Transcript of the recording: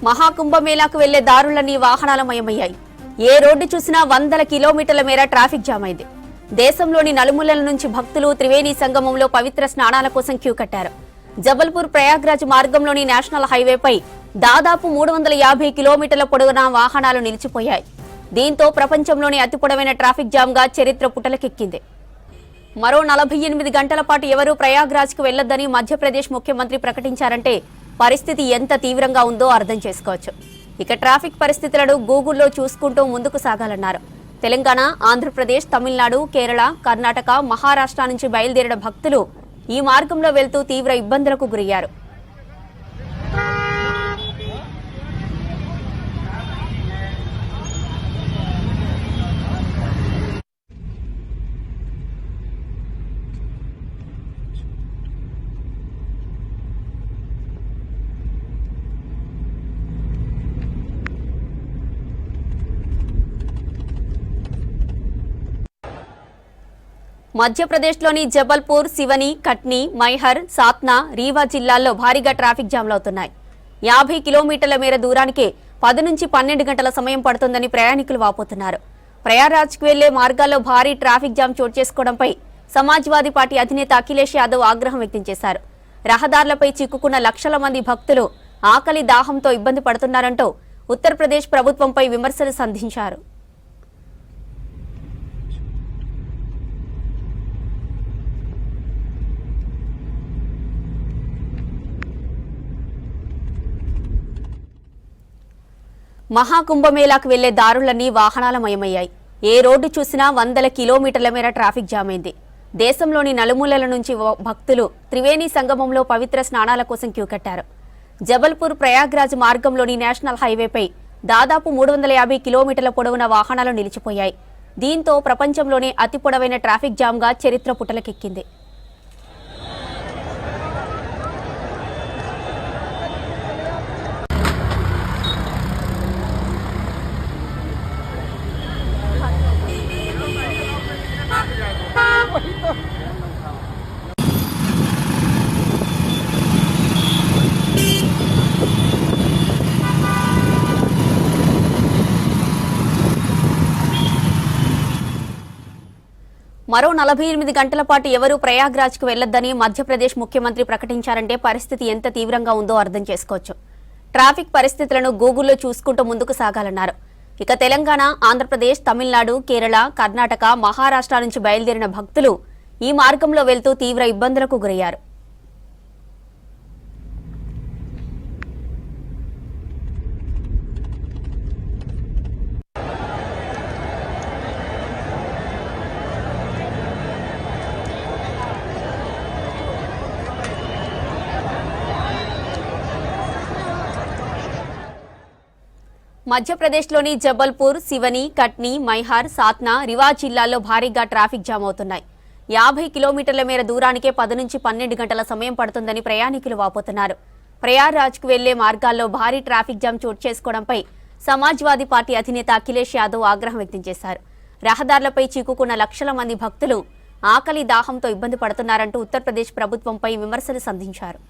మహాకుంభమేళాకు వెళ్లే దారులన్నీ వాహనాలమయమయ్యాయి. ఏ రోడ్డు చూసినా వందల కిలోమీటర్ల మేర ట్రాఫిక్ జామ్ అయింది. దేశంలోని నలుమూలల నుంచి భక్తులు త్రివేణి సంగమంలో పవిత్ర స్నానాల కోసం క్యూ కట్టారు. జబల్పూర్ ప్రయాగ్రాజ్ మార్గంలోని నేషనల్ హైవేపై దాదాపు 350 కిలోమీటర్ల పొడవున వాహనాలు నిలిచిపోయాయి. దీంతో ప్రపంచంలోని అతి పొడవైన ట్రాఫిక్ జామ్ గా చరిత్ర పుటలకెక్కింది. మరో 48 గంటల పాటు ఎవరూ ప్రయాగ్రాజ్ కు వెళ్లొద్దని మధ్యప్రదేశ్ ముఖ్యమంత్రి ప్రకటించారంటే పరిస్థితి ఎంత తీవ్రంగా ఉందో అర్థం చేసుకోవచ్చు. ఇక ట్రాఫిక్ పరిస్థితులను గూగుల్లో చూసుకుంటూ ముందుకు సాగాలన్నారు. తెలంగాణ, ఆంధ్రప్రదేశ్, తమిళనాడు, కేరళ, కర్ణాటక, మహారాష్ట్ర నుంచి బయలుదేరిన భక్తులు ఈ మార్గంలో వెళ్తూ తీవ్ర ఇబ్బందులకు గురయ్యారు. మధ్యప్రదేశ్లోని జబల్పూర్, సివని, కట్నీ, మైహర్, సాత్నా, రీవా జిల్లాల్లో భారీగా ట్రాఫిక్ జామ్లవుతున్నాయి. 50 కిలోమీటర్ల మేర దూరానికే 10 నుంచి 12 గంటల సమయం పడుతుందని ప్రయాణికులు వాపోతున్నారు. ప్రయాగ్రాజ్కు వెళ్లే మార్గాల్లో భారీ ట్రాఫిక్ జామ్ చోటు చేసుకోవడంపై సమాజ్వాదీ పార్టీ అధినేత అఖిలేష్ యాదవ్ ఆగ్రహం వ్యక్తం చేశారు. రహదారులపై చిక్కుకున్న లక్షల మంది భక్తులు ఆకలి, దాహంతో ఇబ్బంది పడుతున్నారంటూ ఉత్తరప్రదేశ్ ప్రభుత్వంపై విమర్శలు సంధించారు. మహాకుంభమేళాకు వెళ్లే దారులన్నీ వాహనాలమయమయ్యాయి. ఏ రోడ్డు చూసినా వందల కిలోమీటర్ల మేర ట్రాఫిక్ జామ్ అయింది. దేశంలోని నలుమూలల నుంచి భక్తులు త్రివేణి సంగమంలో పవిత్ర స్నానాల కోసం క్యూ కట్టారు. జబల్పూర్ ప్రయాగ్రాజ్ మార్గంలోని నేషనల్ హైవేపై దాదాపు 350 కిలోమీటర్ల పొడవున వాహనాలు నిలిచిపోయాయి. దీంతో ప్రపంచంలోనే అతి పొడవైన ట్రాఫిక్ జామ్ గా చరిత్ర పుటలకెక్కింది. మరో 48 గంటల పాటు ఎవరూ ప్రయాగ్రాజ్కు వెళ్లొద్దని మధ్యప్రదేశ్ ముఖ్యమంత్రి ప్రకటించారంటే పరిస్థితి ఎంత తీవ్రంగా ఉందో అర్థం చేసుకోవచ్చు. ట్రాఫిక్ పరిస్థితులను గూగుల్లో చూసుకుంటూ ముందుకు సాగాలన్నారు. ఇక తెలంగాణ, ఆంధ్రప్రదేశ్, తమిళనాడు, కేరళ, కర్ణాటక, మహారాష్ట్ర నుంచి బయలుదేరిన భక్తులు ఈ మార్గంలో వెళ్తూ తీవ్ర ఇబ్బందులకు గురయ్యారు. మధ్యప్రదేశ్లోని జబల్పూర్, సివని, కట్నీ, మైహార్, సాత్నా, రివా జిల్లాల్లో భారీగా ట్రాఫిక్ జామ్ అవుతున్నాయి. 50 కిలోమీటర్ల మేర దూరానికే 10 నుంచి 12 గంటల సమయం పడుతుందని ప్రయాణికులు వాపోతున్నారు. ప్రయాగ్రాజ్కు వెళ్లే మార్గాల్లో భారీ ట్రాఫిక్ జామ్ చోటు చేసుకోవడంపై సమాజ్వాదీ పార్టీ అధినేత అఖిలేష్ యాదవ్ ఆగ్రహం వ్యక్తం చేశారు. రహదారులపై చిక్కుకున్న లక్షల మంది భక్తులు ఆకలి, దాహంతో ఇబ్బంది పడుతున్నారంటూ ఉత్తరప్రదేశ్ ప్రభుత్వంపై విమర్శలు సంధించారు.